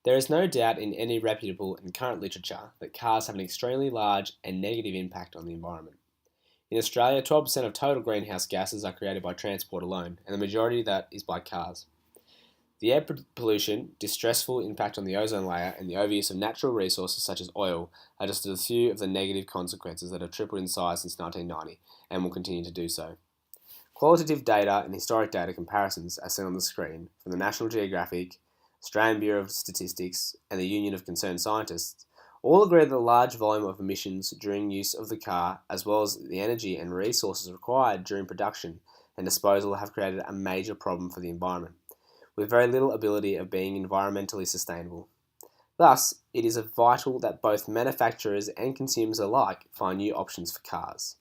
There is no doubt in any reputable and current literature that cars have an extremely large and negative impact on the environment. In Australia, 12% of total greenhouse gases are created by transport alone, and the majority of that is by cars. The air pollution, distressful impact on the ozone layer, and the overuse of natural resources such as oil are just a few of the negative consequences that have tripled in size since 1990 and will continue to do so. Qualitative data and historic data comparisons are seen on the screen from the National Geographic, Australian Bureau of Statistics, and the Union of Concerned Scientists all agree that the large volume of emissions during use of the car, as well as the energy and resources required during production and disposal, have created a major problem for the environment, with very little ability of being environmentally sustainable. Thus, it is vital that both manufacturers and consumers alike find new options for cars.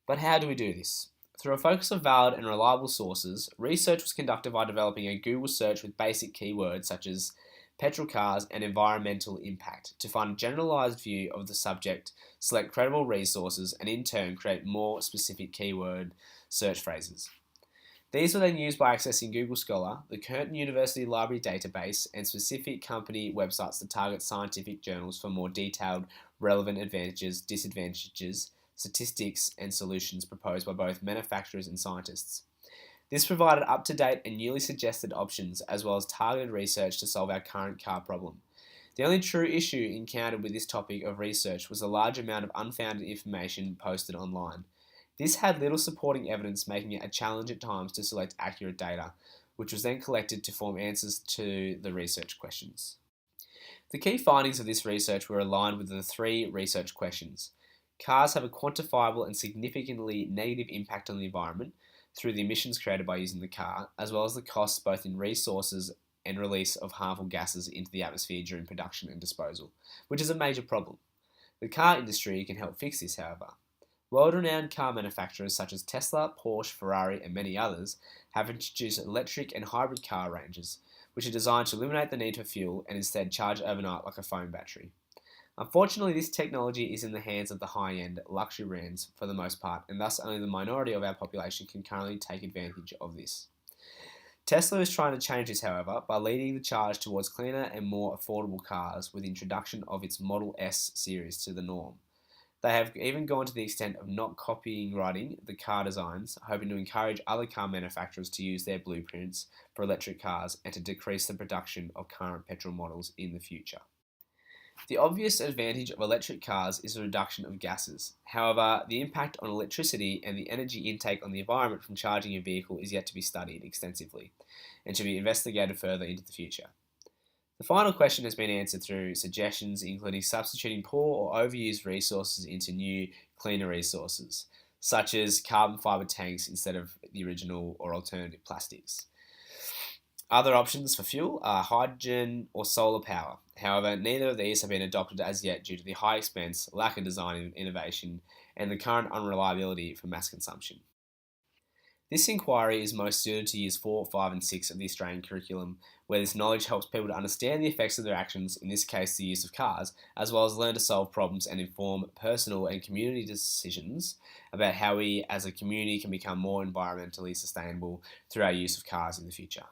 But how do we do this? Through a focus on valid and reliable sources, research was conducted by developing a Google search with basic keywords such as petrol cars and environmental impact to find a generalized view of the subject, select credible resources, and in turn create more specific keyword search phrases. These were then used by accessing Google Scholar, the Curtin University Library database, and specific company websites to target scientific journals for more detailed, relevant advantages, disadvantages, statistics, and solutions proposed by both manufacturers and scientists. This provided up-to-date and newly suggested options, as well as targeted research to solve our current car problem. The only true issue encountered with this topic of research was the large amount of unfounded information posted online. This had little supporting evidence, making it a challenge at times to select accurate data, which was then collected to form answers to the research questions. The key findings of this research were aligned with the three research questions. Cars have a quantifiable and significantly negative impact on the environment through the emissions created by using the car, as well as the costs both in resources and release of harmful gases into the atmosphere during production and disposal, which is a major problem. The car industry can help fix this, however. World-renowned car manufacturers such as Tesla, Porsche, Ferrari, and many others have introduced electric and hybrid car ranges, which are designed to eliminate the need for fuel and instead charge overnight like a phone battery. Unfortunately, this technology is in the hands of the high-end luxury brands for the most part, and thus only the minority of our population can currently take advantage of this. Tesla is trying to change this, however, by leading the charge towards cleaner and more affordable cars with the introduction of its Model S series to the norm. They have even gone to the extent of not copyrighting the car designs, hoping to encourage other car manufacturers to use their blueprints for electric cars and to decrease the production of current petrol models in the future. The obvious advantage of electric cars is the reduction of gases. However, the impact on electricity and the energy intake on the environment from charging a vehicle is yet to be studied extensively and should be investigated further into the future. The final question has been answered through suggestions including substituting poor or overused resources into new, cleaner resources, such as carbon fibre tanks instead of the original or alternative plastics. Other options for fuel are hydrogen or solar power. However, neither of these have been adopted as yet due to the high expense, lack of design and innovation, and the current unreliability for mass consumption. This inquiry is most suited to years 4, 5 and 6 of the Australian curriculum, where this knowledge helps people to understand the effects of their actions, in this case the use of cars, as well as learn to solve problems and inform personal and community decisions about how we as a community can become more environmentally sustainable through our use of cars in the future.